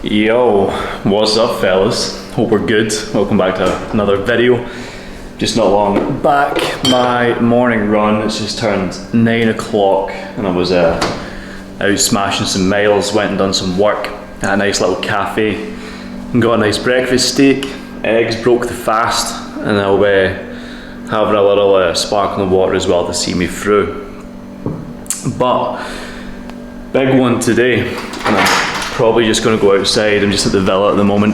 Yo, what's up fellas? Hope we're good. Welcome back to another video. Just not long back, my morning run, it's just turned 9 o'clock and I was out smashing some miles, went and done some work at a nice little cafe and got a nice breakfast, steak, eggs, broke the fast, and I'll be having a little sparkling water as well to see me through. But big one today, and I'm probably just going to go outside. I'm just at the villa at the moment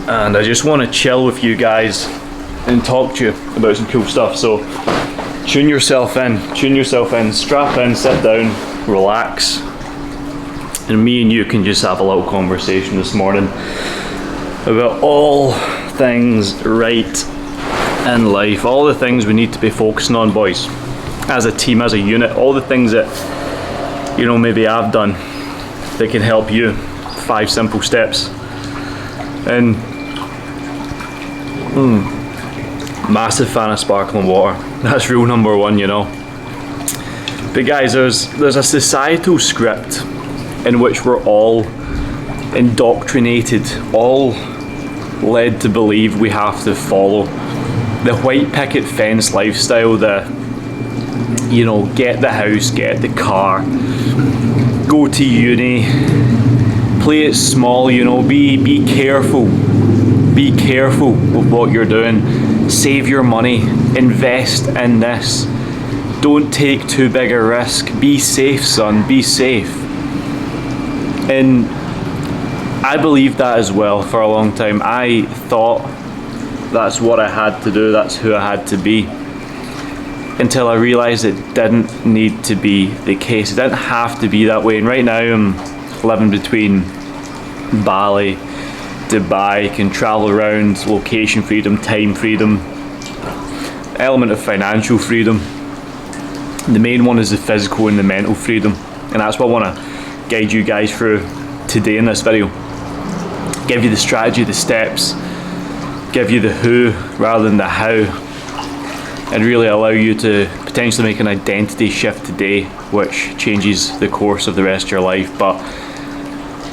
and I just want to chill with you guys and talk to you about some cool stuff. So tune yourself in, strap in, sit down, relax, and me and you can just have a little conversation this morning about all things right in life, all the things we need to be focusing on, boys, as a team, as a unit, all the things that, you know, maybe I've done that can help you. 5 simple steps. And massive fan of sparkling water. That's rule number 1, you know. But guys, there's a societal script in which we're all indoctrinated, all led to believe we have to follow. The white picket fence lifestyle, the, you know, get the house, get the car, go to uni, play it small, you know, be careful with what you're doing, save your money, invest in this, don't take too big a risk, be safe son, be safe. And I believed that as well for a long time. I thought that's what I had to do, that's who I had to be, until I realised it didn't need to be the case. It didn't have to be that way. And right now I'm living between Bali, Dubai, can travel around, location freedom, time freedom, element of financial freedom. The main one is the physical and the mental freedom, and that's what I want to guide you guys through today in this video. Give you the strategy, the steps, give you the who rather than the how, and really allow you to potentially make an identity shift today which changes the course of the rest of your life. But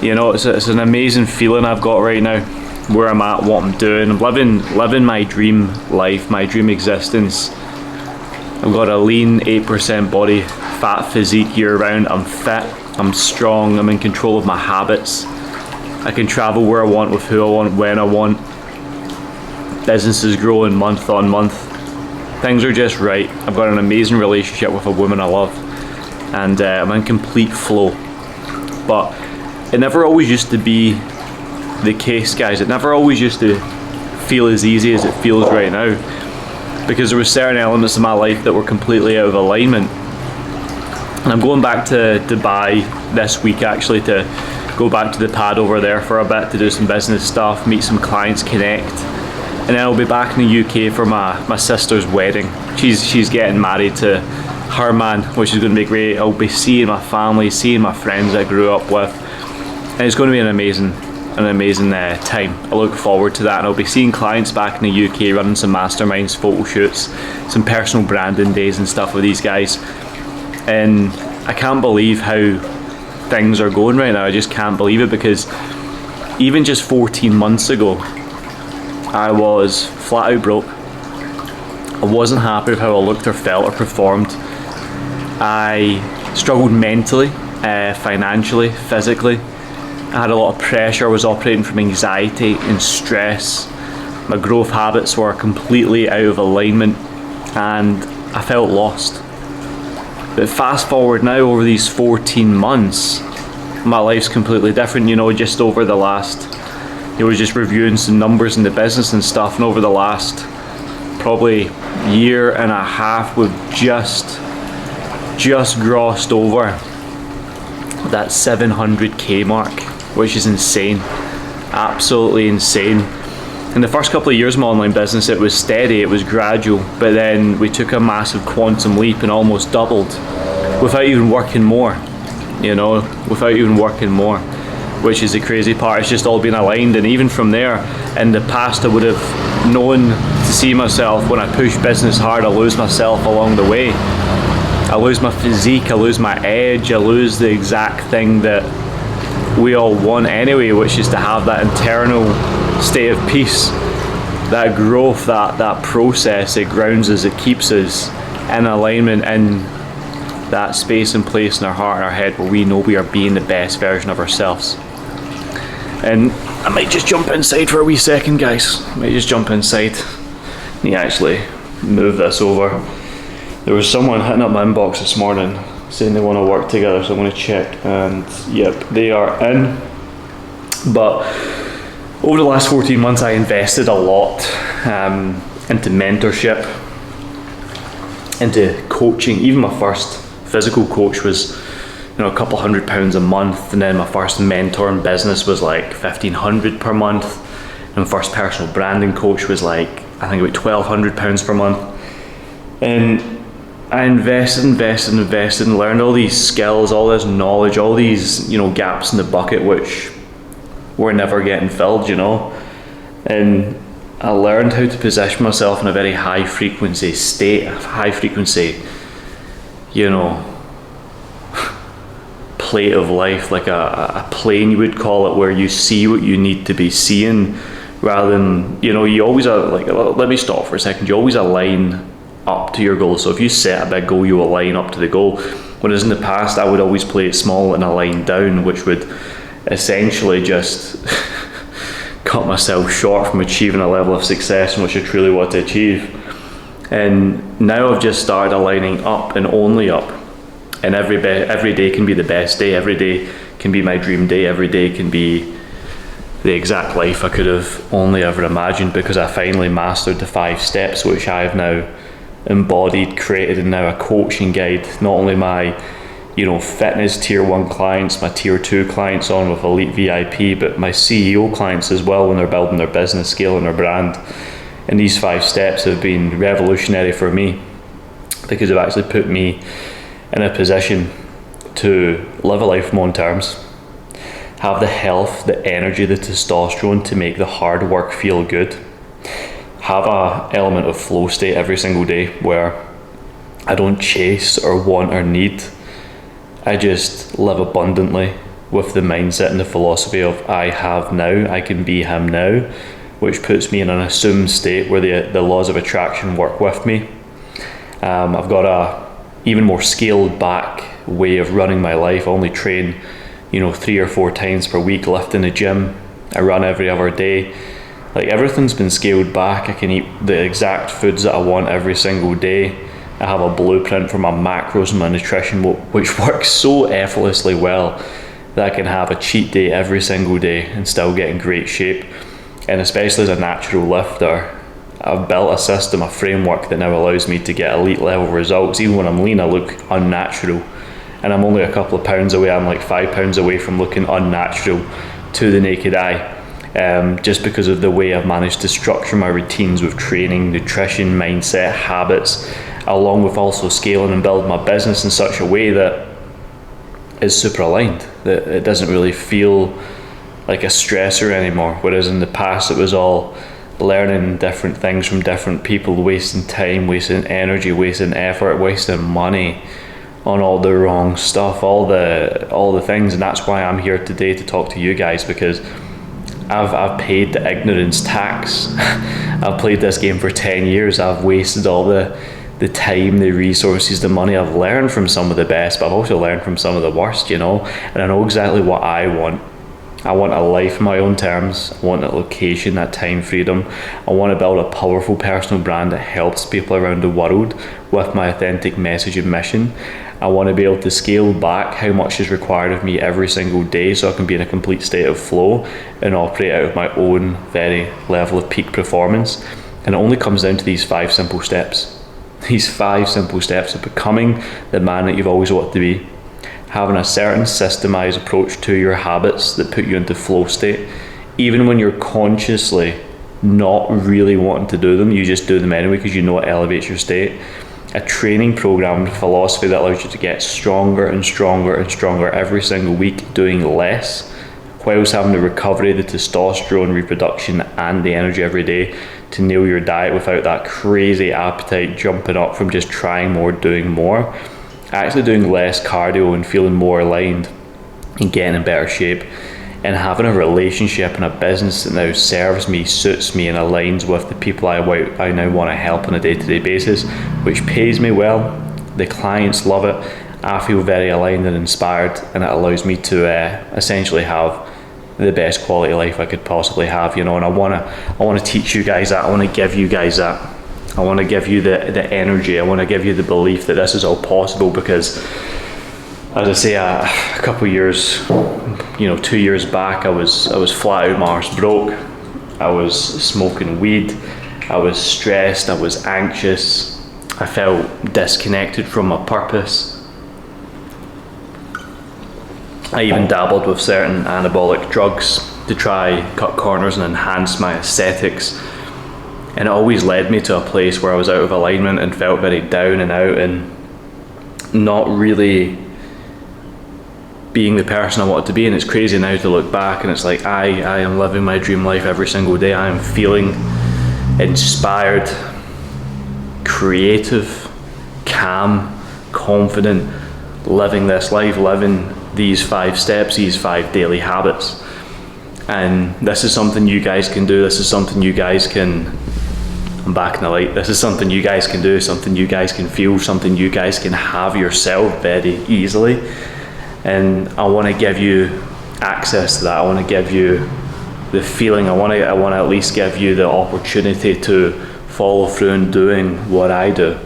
you know, it's an amazing feeling I've got right now, where I'm at, what I'm doing. I'm living my dream life, my dream existence. I've got a lean 8% body, fat physique year round. I'm fit, I'm strong, I'm in control of my habits. I can travel where I want, with who I want, when I want. Business is growing month on month. Things are just right. I've got an amazing relationship with a woman I love, and I'm in complete flow. But it never always used to be the case, guys. It never always used to feel as easy as it feels right now, because there were certain elements of my life that were completely out of alignment. And I'm going back to Dubai this week actually, to go back to the pad over there for a bit to do some business stuff, meet some clients, connect. And then I'll be back in the UK for my sister's wedding. She's getting married to her man, which is going to be great. I'll be seeing my family, seeing my friends I grew up with, and it's going to be an amazing time. I look forward to that, and I'll be seeing clients back in the UK, running some masterminds, photo shoots, some personal branding days and stuff with these guys. And I can't believe how things are going right now. I just can't believe it, because even just 14 months ago I was flat out broke. I wasn't happy with how I looked or felt or performed. I struggled mentally, financially, physically. I had a lot of pressure. I was operating from anxiety and stress. My growth habits were completely out of alignment, and I felt lost. But fast forward now, over these 14 months, my life's completely different. You know, just over the last, I was just reviewing some numbers in the business and stuff, and over the last probably year and a half, we've just grossed over that 700k mark, which is insane, absolutely insane. In the first couple of years of my online business, it was steady, it was gradual, but then we took a massive quantum leap and almost doubled without even working more, you know, which is the crazy part. It's just all been aligned. And even from there, in the past, I would have known to see myself, when I push business hard, I lose myself along the way. I lose my physique, I lose my edge, I lose the exact thing that we all want anyway, which is to have that internal state of peace, that growth, that process. It grounds us, it keeps us in alignment, in that space and place in our heart and our head where we know we are being the best version of ourselves. And I might just jump inside for a wee second, guys. I might just jump inside. Let me actually move this over. There was someone hitting up my inbox this morning saying they want to work together, so I'm going to check, and yep, they are in. But over the last 14 months I invested a lot into mentorship, into coaching. Even my first physical coach was, you know, a couple £100 a month, and then my first mentor in business was like £1,500 per month, and my first personal branding coach was like, I think about £1,200 per month. And I invested and learned all these skills, all this knowledge, all these, you know, gaps in the bucket which were never getting filled, you know. And I learned how to position myself in a very high frequency state, high frequency, you know, plate of life, like a plane you would call it, where you see what you need to be seeing, rather than, you know, you always are like, let me stop for a second, you always align up to your goal. So if you set a big goal, you align up to the goal. Whereas in the past I would always play it small and align down, which would essentially just cut myself short from achieving a level of success in which I truly want to achieve. And now I've just started aligning up and only up, and every day can be the best day, every day can be my dream day, every day can be the exact life I could have only ever imagined, because I finally mastered the 5 steps which I have now embodied, created, and now a coaching guide, not only my, you know, fitness tier 1 clients, my tier 2 clients on with Elite VIP, but my CEO clients as well when they're building their business, scaling their brand. And these 5 steps have been revolutionary for me, because they've actually put me in a position to live a life on my own terms, have the health, the energy, the testosterone to make the hard work feel good, have a element of flow state every single day where I don't chase or want or need. I just live abundantly with the mindset and the philosophy of I have now, I can be him now, which puts me in an assumed state where the laws of attraction work with me. I've got a even more scaled back way of running my life. I only train, you know, 3 or 4 times per week, lift in the gym. I run every other day. Like, everything's been scaled back. I can eat the exact foods that I want every single day. I have a blueprint for my macros and my nutrition, which works so effortlessly well that I can have a cheat day every single day and still get in great shape. And especially as a natural lifter, I've built a system, a framework that now allows me to get elite level results. Even when I'm lean, I look unnatural, and I'm only a couple of pounds away. I'm like 5 pounds away from looking unnatural to the naked eye. Just because of the way I've managed to structure my routines with training, nutrition, mindset, habits, along with also scaling and building my business in such a way that is super aligned, that it doesn't really feel like a stressor anymore. Whereas in the past it was all learning different things from different people, wasting time, wasting energy, wasting effort, wasting money on all the wrong stuff, all the things. And that's why I'm here today to talk to you guys, because I've paid the ignorance tax. I've played this game for 10 years. I've wasted all the time, the resources, the money. I've learned from some of the best, but I've also learned from some of the worst, you know. And I know exactly what I want. I want a life on my own terms. I want that location, that time freedom. I want to build a powerful personal brand that helps people around the world with my authentic message and mission. I want to be able to scale back how much is required of me every single day so I can be in a complete state of flow and operate out of my own very level of peak performance. And it only comes down to these 5 simple steps. These 5 simple steps of becoming the man that you've always wanted to be, having a certain systemized approach to your habits that put you into flow state. Even when you're consciously not really wanting to do them, you just do them anyway because you know it elevates your state. A training program and philosophy that allows you to get stronger and stronger and stronger every single week, doing less, whilst having the recovery, the testosterone, reproduction, and the energy every day to nail your diet without that crazy appetite jumping up from just trying more, doing more. Actually doing less cardio and feeling more aligned and getting in better shape, and having a relationship and a business that now serves me, suits me, and aligns with the people I now want to help on a day-to-day basis, which pays me well. The clients love it. I feel very aligned and inspired, and it allows me to essentially have the best quality life I could possibly have, and I want to teach you guys that. I want to give you guys that. I want to give you the energy. I want to give you the belief that this is all possible, because as I say, a couple of years, 2 years back, I was flat out my arse broke. I was smoking weed. I was stressed. I was anxious. I felt disconnected from my purpose. I even dabbled with certain anabolic drugs to try cut corners and enhance my aesthetics. And it always led me to a place where I was out of alignment and felt very down and out, and not really being the person I wanted to be. And it's crazy now to look back, and it's like I am living my dream life every single day. I am feeling inspired, creative, calm, confident, living this life, living these 5 steps, these 5 daily habits. And this is something you guys can do. This is something you guys can, I'm back in the light, this is something you guys can do, something you guys can feel, something you guys can have yourself very easily. And I want to give you access to that. I want to give you the feeling. I want to at least give you the opportunity to follow through in doing what I do.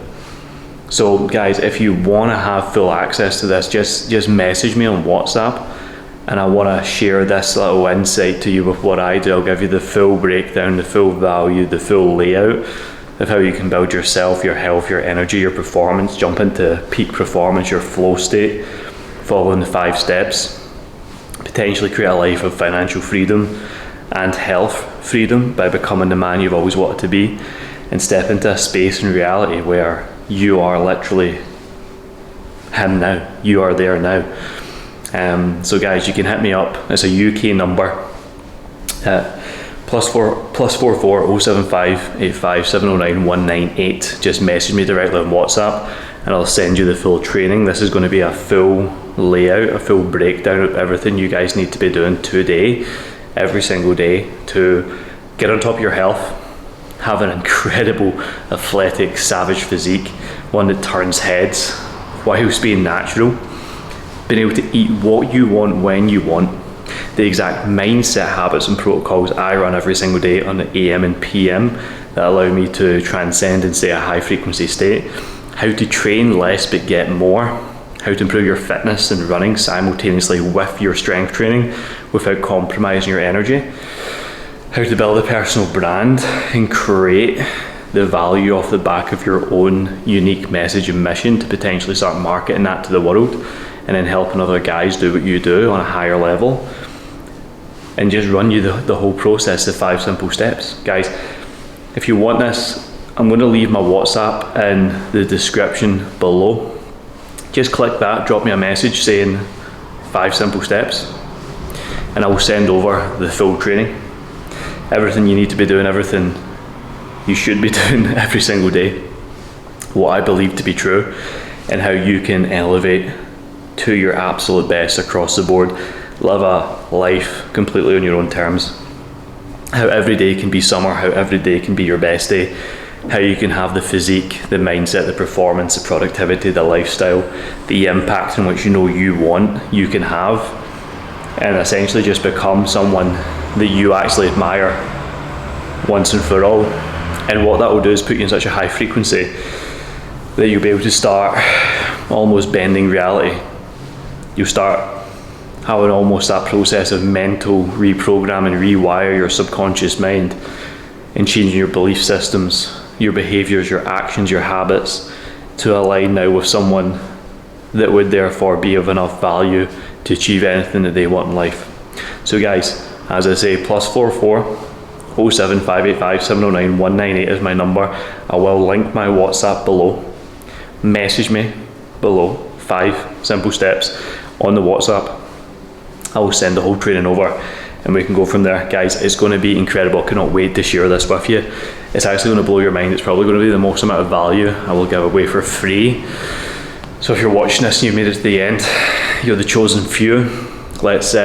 So guys, if you want to have full access to this, just message me on WhatsApp, and I want to share this little insight to you with what I do. I'll give you the full breakdown, the full value, the full layout of how you can build yourself, your health, your energy, your performance, jump into peak performance, your flow state, following the 5 steps, potentially create a life of financial freedom and health freedom by becoming the man you've always wanted to be, and step into a space in reality where you are literally him now. You are there now. So guys, you can hit me up. It's a UK number at +44 075 85 709 198. Just message me directly on WhatsApp, and I'll send you the full training. This is going to be a full layout, a full breakdown of everything you guys need to be doing today, every single day, to get on top of your health, have an incredible, athletic, savage physique, one that turns heads whilst being natural, being able to eat what you want when you want, the exact mindset, habits and protocols I run every single day on the AM and PM that allow me to transcend and stay a high frequency state, how to train less but get more, how to improve your fitness and running simultaneously with your strength training without compromising your energy, how to build a personal brand and create the value off the back of your own unique message and mission to potentially start marketing that to the world, and then helping other guys do what you do on a higher level, and just run you the whole process, the 5 simple steps. Guys, if you want this, I'm going to leave my WhatsApp in the description below. Just click that, drop me a message saying 5 simple steps, and I will send over the full training. Everything you need to be doing, everything you should be doing every single day, what I believe to be true, and how you can elevate to your absolute best across the board, live a life completely on your own terms, how every day can be summer, how every day can be your best day, how you can have the physique, the mindset, the performance, the productivity, the lifestyle, the impact in which you want, you can have, and essentially just become someone that you actually admire once and for all. And what that will do is put you in such a high frequency that you'll be able to start almost bending reality. You'll start having almost that process of mental reprogramming, rewire your subconscious mind, and changing your belief systems, your behaviors, your actions, your habits to align now with someone that would therefore be of enough value to achieve anything that they want in life. So guys, as I say, +44 07585 709 198 is my number. I will link my WhatsApp below. Message me below, 5 simple steps on the WhatsApp. I will send the whole training over, and we can go from there. Guys, it's going to be incredible. I cannot wait to share this with you. It's actually going to blow your mind. It's probably going to be the most amount of value I will give away for free. So if you're watching this and you've made it to the end, you're the chosen few. Let's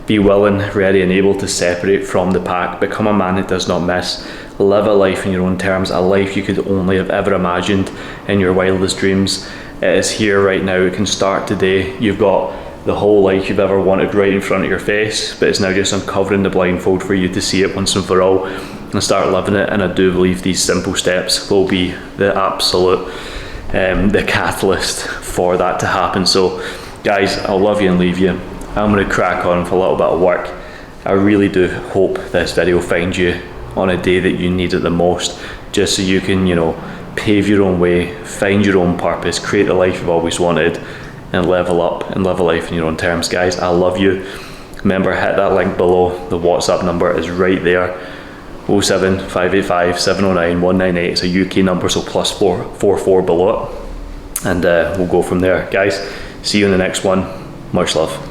be willing, ready and able to separate from the pack. Become a man that does not miss. Live a life in your own terms, a life you could only have ever imagined in your wildest dreams. It is here right now. It can start today. You've got the whole life you've ever wanted right in front of your face, but it's now just uncovering the blindfold for you to see it once and for all and start living it. And I do believe these simple steps will be the absolute the catalyst for that to happen. So guys, I'll love you and leave you. I'm going to crack on for a little bit of work. I really do hope this video finds you on a day that you need it the most, just so you can, you know, pave your own way, find your own purpose, create the life you've always wanted, and level up and live a life in your own terms. Guys, I love you. Remember, hit that link below. The WhatsApp number is right there. 07585 709 198. It's a UK number, so +444 below it. And we'll go from there. Guys, see you in the next one. Much love.